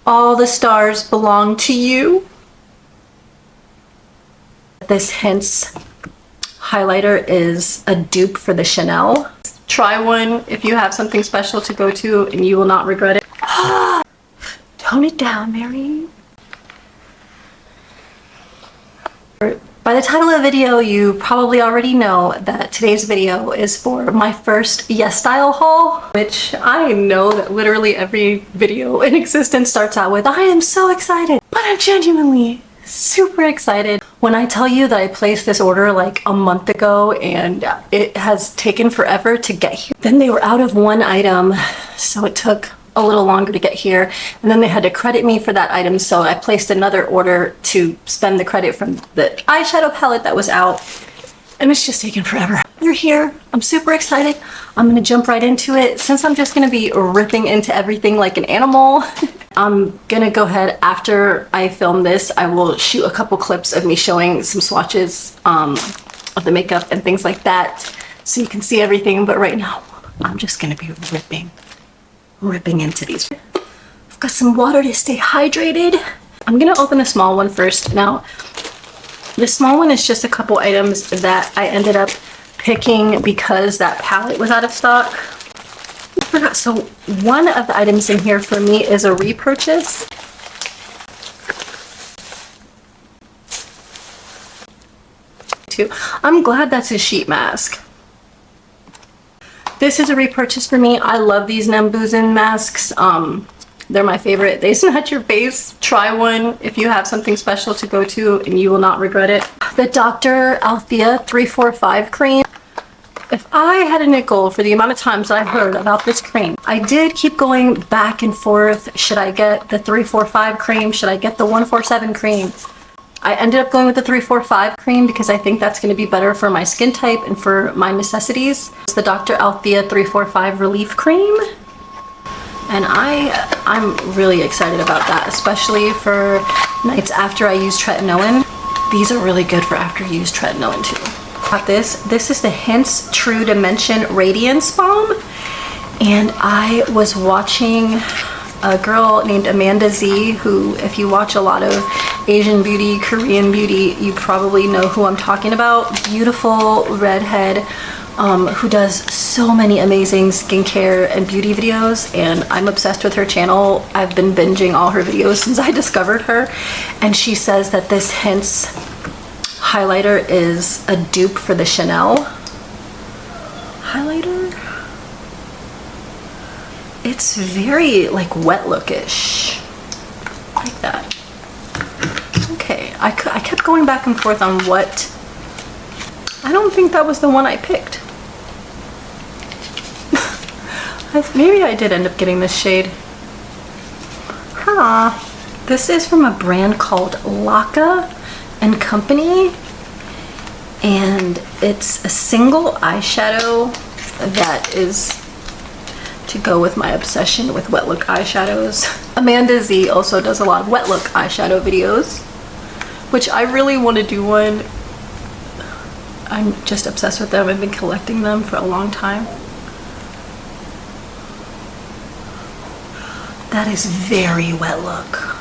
all the stars belong to you. This Hints highlighter is a dupe for the Chanel. Try one if you have something special to go to and you will not regret it. Tone it down, Mary. By the title of the video, you probably already know that today's video is for my first YesStyle haul, which I know that literally every video in existence starts out with, I am so excited, but I'm genuinely super excited. When I tell you that I placed this order like a month ago and it has taken forever to get here, then they were out of one item, so it took a little longer to get here, and then they had to credit me for that item, so I placed another order to spend the credit from the eyeshadow palette that was out, and it's just taken forever. They're here. I'm super excited. I'm gonna jump right into it. Since I'm just gonna be ripping into everything like an animal, I'm gonna go ahead, after I film this, I will shoot a couple clips of me showing some swatches of the makeup and things like that, so you can see everything, but right now I'm just gonna be ripping into these. I've got some water to stay hydrated. I'm gonna open the small one first. Now, the small one is just a couple items that I ended up picking because that palette was out of stock. I forgot. So one of the items in here for me is a repurchase. I'm glad that's a sheet mask. This is a repurchase for me. I love these Nambuzin masks. They're my favorite. They snatch your face. Try one if you have something special to go to and you will not regret it. The Dr. Althea 345 cream. If I had a nickel for the amount of times that I heard about this cream, I did keep going back and forth. Should I get the 345 cream? Should I get the 147 cream? I ended up going with the 345 cream because I think that's going to be better for my skin type and for my necessities. It's the Dr. Althea 345 Relief Cream. And I'm really excited about that, especially for nights after I use tretinoin. These are really good for after you use tretinoin too. Got this. This is the Hints True Dimension Radiance Balm. And I was watching a girl named Amanda Z, who, if you watch a lot of Asian beauty, Korean beauty, you probably know who I'm talking about. Beautiful redhead who does so many amazing skincare and beauty videos, and I'm obsessed with her channel. I've been binging all her videos since I discovered her, and she says that this Hints highlighter is a dupe for the Chanel highlighter. It's very like wet lookish, like that. Okay, I kept going back and forth on what. I don't think that was the one I picked. Maybe I did end up getting this shade. Huh. This is from a brand called Laka and Company, and it's a single eyeshadow that is to go with my obsession with wet look eyeshadows. Amanda Z also does a lot of wet look eyeshadow videos, which I really want to do one. I'm just obsessed with them. I've been collecting them for a long time. That is very wet look.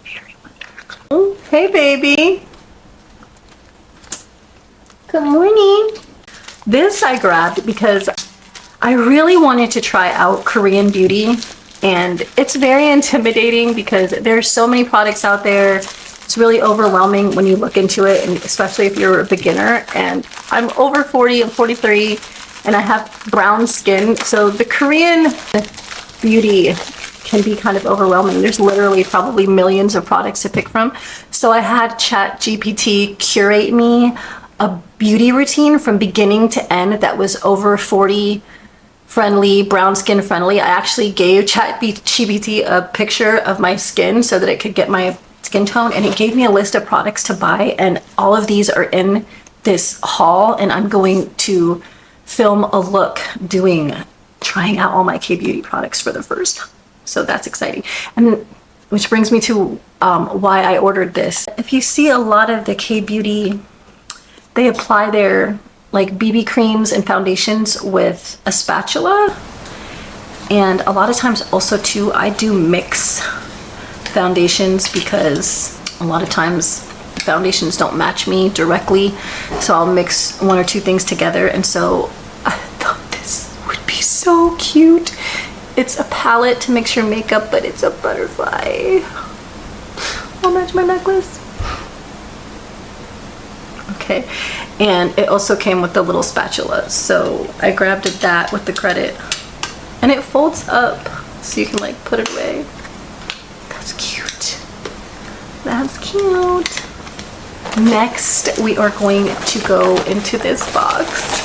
Very wet look. Oh, hey baby. Good morning. This I grabbed because I really wanted to try out Korean beauty, and it's very intimidating because there's so many products out there. It's really overwhelming when you look into it, and especially if you're a beginner. And I'm over 40, I'm 43, and I have brown skin, so the Korean beauty can be kind of overwhelming. There's literally probably millions of products to pick from. So I had ChatGPT curate me a beauty routine from beginning to end that was over 40 friendly, brown skin friendly. I actually gave ChatGPT a picture of my skin so that it could get my skin tone, and it gave me a list of products to buy, and all of these are in this haul, and I'm going to film a look trying out all my K-beauty products for the first time. So that's exciting. And which brings me to why I ordered this. If you see a lot of the K-beauty, they apply their like BB creams and foundations with a spatula, And a lot of times also too, I do mix foundations because a lot of times foundations don't match me directly. So I'll mix one or two things together. And so I thought this would be so cute. It's a palette to mix your makeup, but it's a butterfly. I'll match my necklace. Okay, and it also came with the little spatula, so I grabbed that with the credit, and it folds up so you can like put it away. That's cute. That's cute. Next, we are going to go into this box,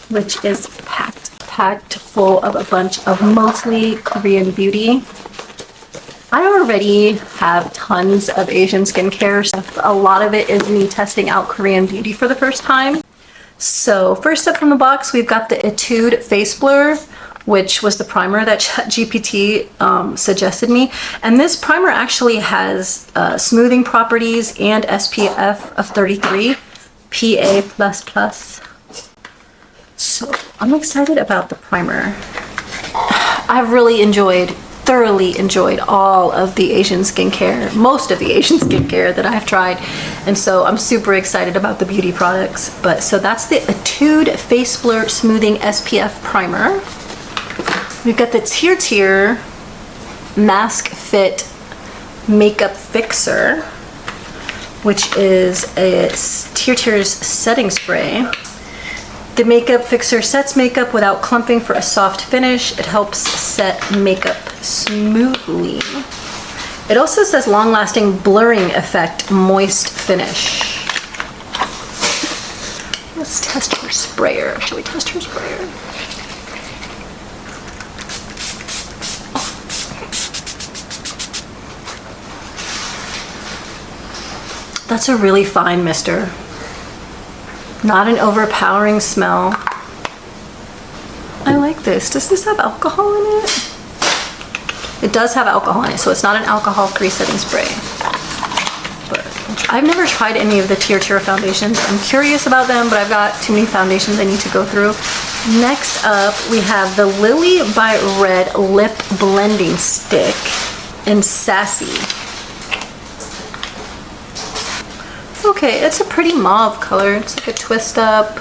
which is packed full of a bunch of mostly Korean beauty. I already have tons of Asian skincare. So a lot of it is me testing out Korean beauty for the first time. So first up from the box, we've got the Etude Face Blur, which was the primer that ChatGPT suggested me. And this primer actually has smoothing properties and SPF of 33, PA++. So I'm excited about the primer. I've really thoroughly enjoyed all of the Asian skincare, most of the Asian skincare that I've tried, and so I'm super excited about the beauty products. But so that's the Etude Face Blur Smoothing SPF Primer. We've got the Tier Mask Fit Makeup Fixer, which is a Tier's setting spray. The makeup fixer sets makeup without clumping for a soft finish. It helps set makeup smoothly. It also says long-lasting blurring effect, moist finish. Let's test her sprayer. Shall we test her sprayer? That's a really fine mister. Not an overpowering smell. I like this. Does this have alcohol in it? It does have alcohol in it, so it's not an alcohol-free setting spray. But I've never tried any of the Tier foundations. I'm curious about them, but I've got too many foundations I need to go through. Next up, we have the Lily by Red Lip Blending Stick in Sassy. Okay, it's a pretty mauve color. It's like a twist up.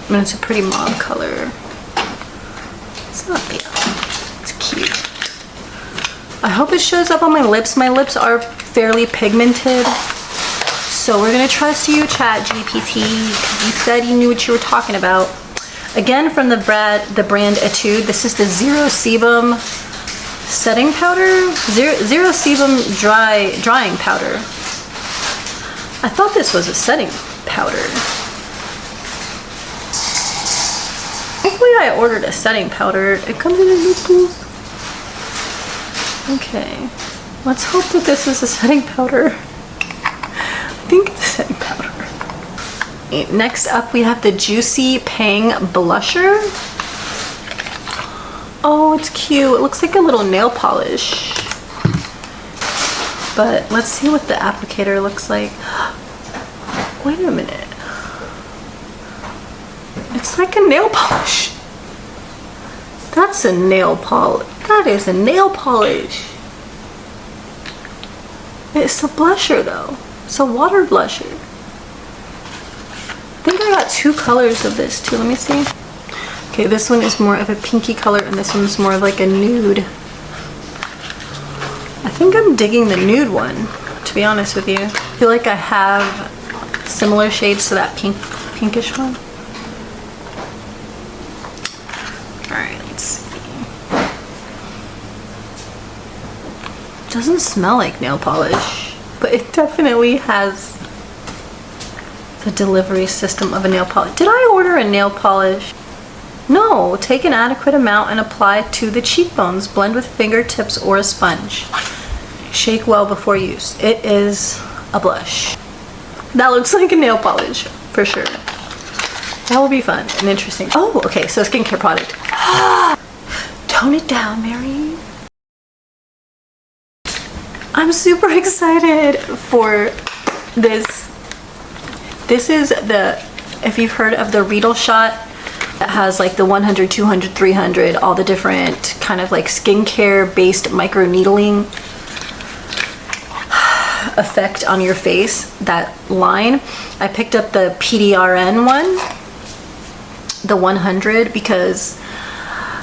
And it's a pretty mauve color. It's not bad. It's cute. I hope it shows up on my lips. My lips are fairly pigmented. So we're gonna trust you, ChatGPT, because you said you knew what you were talking about. Again, from the brand Etude, this is the Zero Sebum setting powder, zero sebum drying powder. I thought this was a setting powder. Hopefully I ordered a setting powder. It comes in a new pool. Okay, let's hope that this is a setting powder. I think it's a setting powder. Next up, we have the Juicy Pang Blusher. Oh, it's cute. It looks like a little nail polish. But let's see what the applicator looks like. Wait a minute. It's like a nail polish. That's a nail polish. That is a nail polish. It's a blusher though. It's a water blusher. I think I got two colors of this too. Let me see. Okay, this one is more of a pinky color and this one's more of like a nude. I think I'm digging the nude one, to be honest with you. I feel like I have similar shades to that pinkish one. Alright, let's see. Doesn't smell like nail polish, but it definitely has the delivery system of a nail polish. Did I order a nail polish? No, take an adequate amount and apply to the cheekbones. Blend with fingertips or a sponge. Shake well before use. It is a blush. That looks like a nail polish, for sure. That will be fun and interesting. Oh, okay, so skincare product. Tone it down, Mary. I'm super excited for this. This is the, if you've heard of the Riedel Shot It has like the 100, 200, 300, all the different kind of like skincare based micro needling effect on your face, that line. I picked up the PDRN one, the 100, because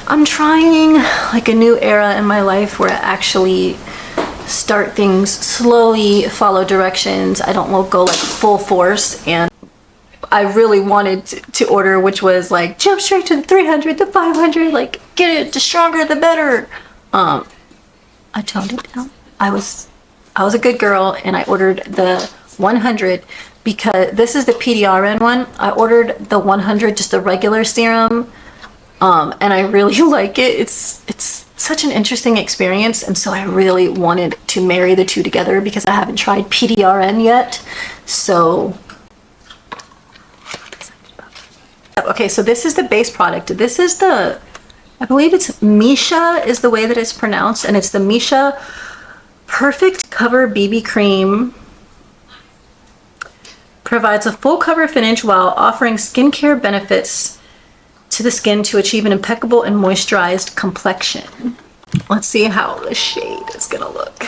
I'm trying like a new era in my life where I actually start things slowly, follow directions. I don't go like full force, and I really wanted to order, which was like jump straight to the 300, the 500, like get it, the stronger the better. I toned it down. I was a good girl and I ordered the 100 because this is the PDRN one. I ordered the 100, just the regular serum, and I really like it. It's such an interesting experience, and so I really wanted to marry the two together because I haven't tried PDRN yet. So okay, so this is the base product. This is the, I believe it's Misha is the way that it's pronounced, and it's the Misha Perfect Cover BB Cream. Provides a full cover finish while offering skincare benefits to the skin to achieve an impeccable and moisturized complexion. Let's see how the shade is gonna look.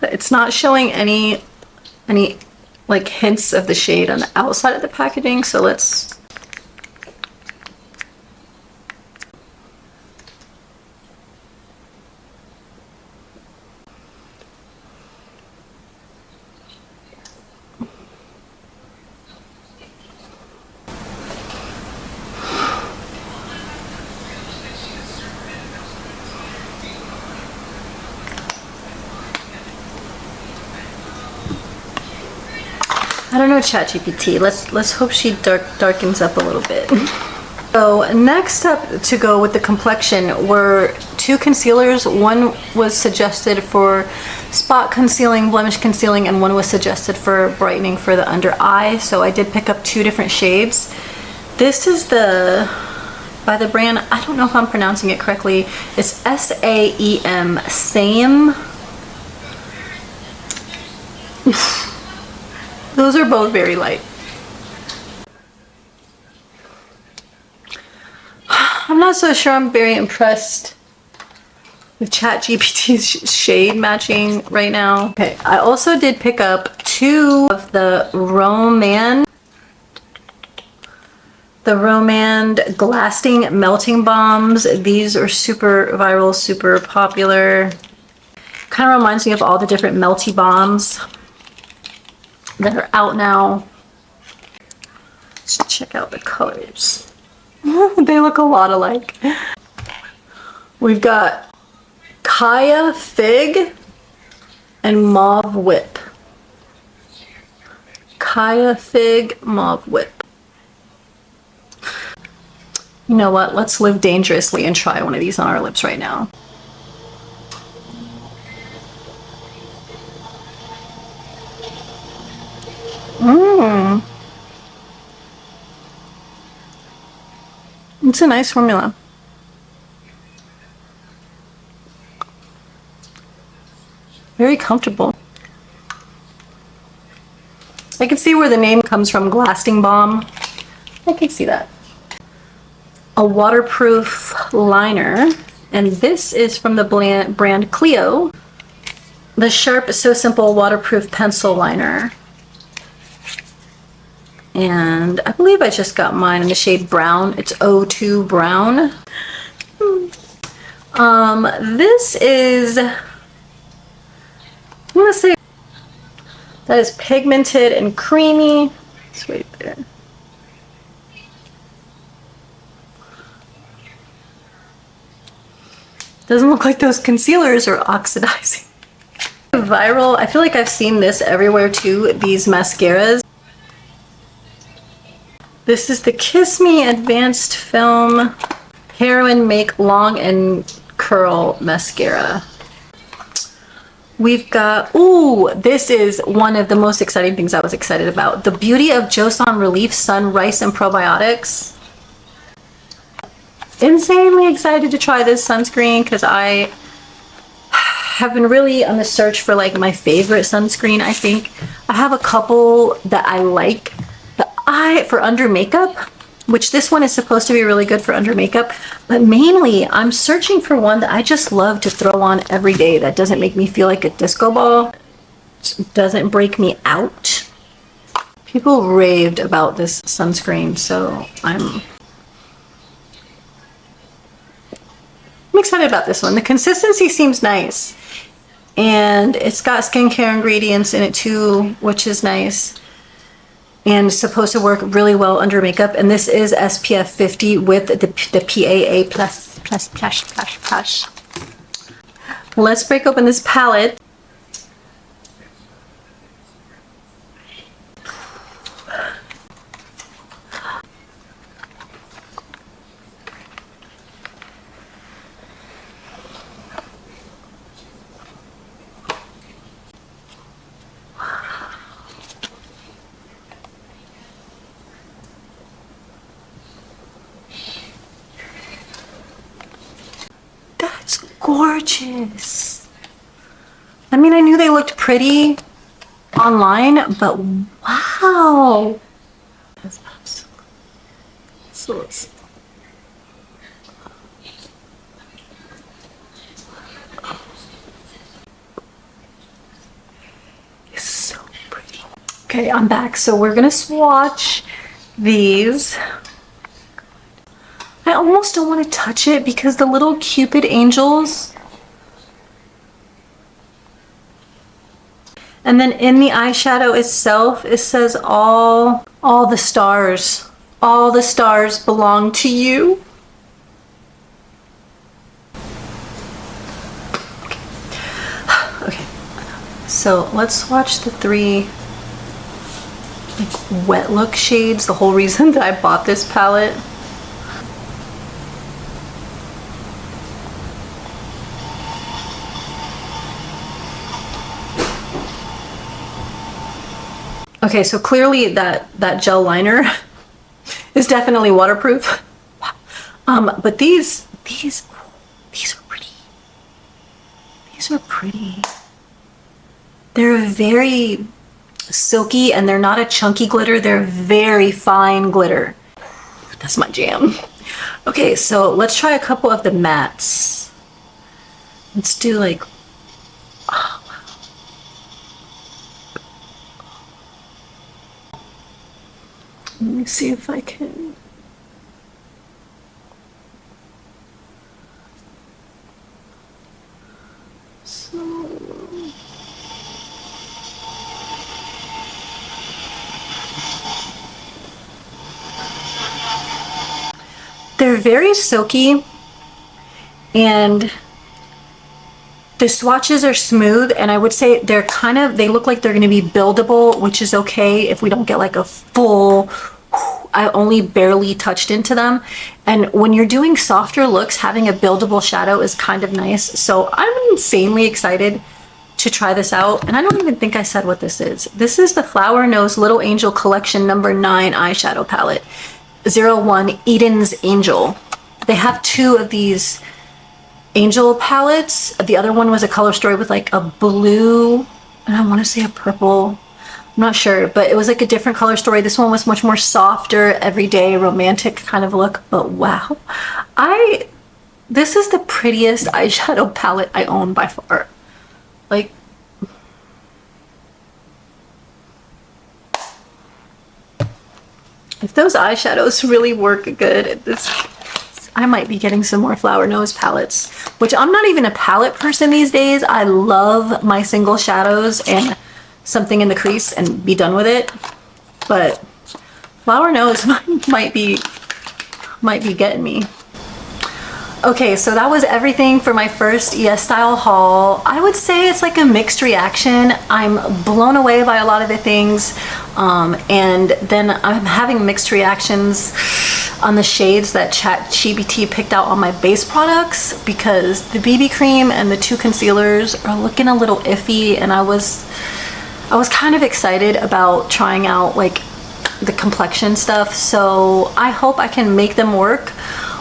It's not showing any like hints of the shade on the outside of the packaging, so let's I don't know, ChatGPT. Let's hope she darkens up a little bit. So next up to go with the complexion were two concealers. One was suggested for spot concealing, blemish concealing, and one was suggested for brightening for the under eye. So I did pick up two different shades. This is by the brand, I don't know if I'm pronouncing it correctly. It's SAEM, SAME. Those are both very light. I'm not so sure I'm very impressed with ChatGPT's shade matching right now. Okay, I also did pick up two of the Roman Glasting Melting Balms. These are super viral, super popular. Kind of reminds me of all the different melty balms that are out now. Let's check out the colors. They look a lot alike. We've got Kaya Fig and Mauve Whip. Kaya Fig, Mauve Whip. You know what? Let's live dangerously and try one of these on our lips right now. It's a nice formula. Very comfortable. I can see where the name comes from, Glasting Balm. I can see that. A waterproof liner, and this is from the brand Clio. The Sharp So Simple Waterproof Pencil Liner. And I believe I just got mine in the shade brown. It's O2 brown. This is, I'm gonna say that is pigmented and creamy. It's right there. Doesn't look like those concealers are oxidizing. Viral, I feel like I've seen this everywhere too, these mascaras. This is the Kiss Me Advanced Film Heroin Make Long and Curl Mascara. We've got, ooh, this is one of the most exciting things I was excited about. The Beauty of Joseon Relief Sun Rice and Probiotics. Insanely excited to try this sunscreen because I have been really on the search for like my favorite sunscreen. I think I have a couple that I like, but for under makeup, which this one is supposed to be really good for under makeup, but mainly I'm searching for one that I just love to throw on every day that doesn't make me feel like a disco ball, doesn't break me out. People raved about this sunscreen, so I'm excited about this one. The consistency seems nice, and it's got skincare ingredients in it too, which is nice, and it's supposed to work really well under makeup. And this is SPF 50 with the PAA plus. Let's break open this palette. Gorgeous. I mean, I knew they looked pretty online, but wow. That's absolutely so. It's so pretty. Okay, I'm back. So we're gonna swatch these. I almost don't want to touch it because the little Cupid angels. And then in the eyeshadow itself, it says all the stars belong to you. Okay. So let's swatch the three like wet look shades. The whole reason that I bought this palette. Okay, so clearly that gel liner is definitely waterproof. But these are pretty. These are pretty. They're very silky, and they're not a chunky glitter. They're very fine glitter. That's my jam. Okay, so let's try a couple of the mattes. Let's do like, oh, wow. Let me see if I can. They're very silky, and the swatches are smooth, and I would say they're they look like they're going to be buildable, which is okay if we don't get like a full, I only barely touched into them. And when you're doing softer looks, having a buildable shadow is kind of nice. So I'm insanely excited to try this out. And I don't even think I said what this is. This is the Flower Nose Little Angel Collection number 9 eyeshadow palette. 01 Eden's Angel. They have 2 of these angel palettes. The other one was a color story with like a blue, and I want to say a purple. I'm not sure, but it was like a different color story. This one was much more softer, everyday, romantic kind of look. But wow, this is the prettiest eyeshadow palette I own by far. Like, if those eyeshadows really work good, I might be getting some more Flower Nose palettes, which I'm not even a palette person these days. I love my single shadows and something in the crease and be done with it. But Flower Nose might be getting me. Okay, so that was everything for my first YesStyle haul. I would say it's like a mixed reaction. I'm blown away by a lot of the things, and then I'm having mixed reactions on the shades that ChatGPT picked out on my base products, because the BB cream and the 2 concealers are looking a little iffy, and I was kind of excited about trying out like the complexion stuff. So I hope I can make them work.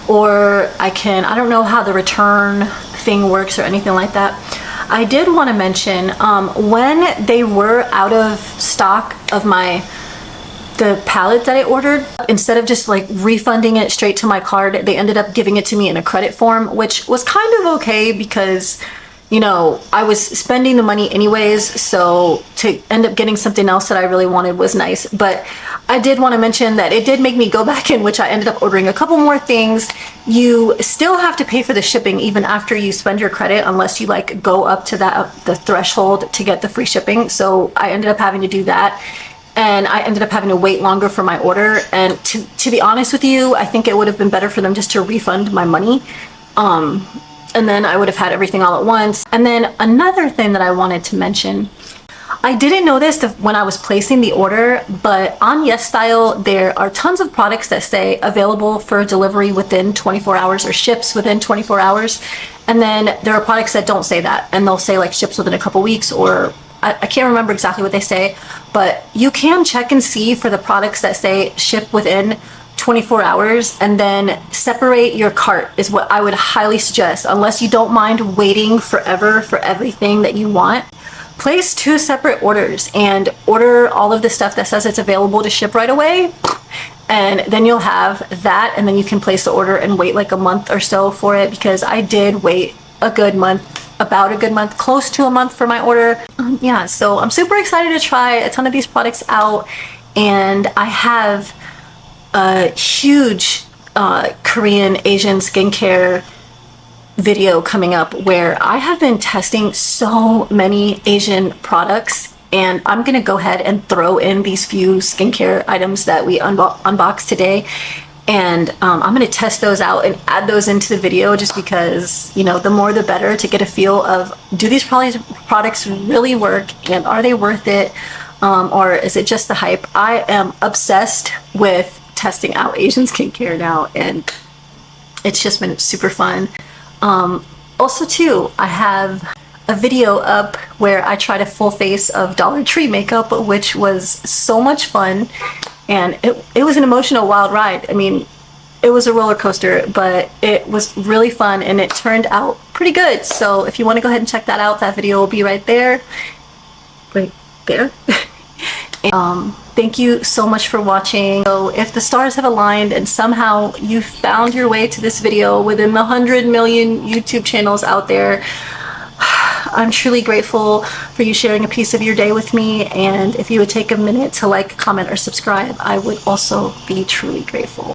Or I don't know how the return thing works or anything like that. I did want to mention, when they were out of stock of my the palette that I ordered, instead of just like refunding it straight to my card, they ended up giving it to me in a credit form, which was kind of okay because, you know, I was spending the money anyways, so to end up getting something else that I really wanted was nice. But I did want to mention that it did make me go back in, which I ended up ordering a couple more things. You still have to pay for the shipping even after you spend your credit, unless you like go up to the threshold to get the free shipping. So I ended up having to do that, and I ended up having to wait longer for my order. And to be honest with you, I think it would have been better for them just to refund my money. And then I would have had everything all at once. And then another thing that I wanted to mention, I didn't know this when I was placing the order, but on YesStyle, there are tons of products that say available for delivery within 24 hours or ships within 24 hours. And then there are products that don't say that, and they'll say like ships within a couple weeks, or I can't remember exactly what they say, but you can check and see for the products that say ship within 24 hours, and then separate your cart is what I would highly suggest, unless you don't mind waiting forever for everything that you want. Place 2 separate orders and order all of the stuff that says it's available to ship right away, and then you'll have that, and then you can place the order and wait like a month or so for it, because I did wait a good month, about a good month, close to a month for my order. Yeah, so I'm super excited to try a ton of these products out, and I have a huge Korean Asian skincare video coming up where I have been testing so many Asian products, and I'm gonna go ahead and throw in these few skincare items that we unboxed today, and I'm gonna test those out and add those into the video, just because, you know, the more the better, to get a feel of, do these products really work, and are they worth it, or is it just the hype? I am obsessed with testing out Asian skincare now, and it's just been super fun. Also too, I have a video up where I tried a full face of Dollar Tree makeup, which was so much fun, and it was an emotional wild ride. I mean, it was a roller coaster, but it was really fun, and it turned out pretty good. So if you want to go ahead and check that out, that video will be right there. Thank you so much for watching. So if the stars have aligned and somehow you found your way to this video within the 100 million YouTube channels out there, I'm truly grateful for you sharing a piece of your day with me. And if you would take a minute to like, comment, or subscribe, I would also be truly grateful.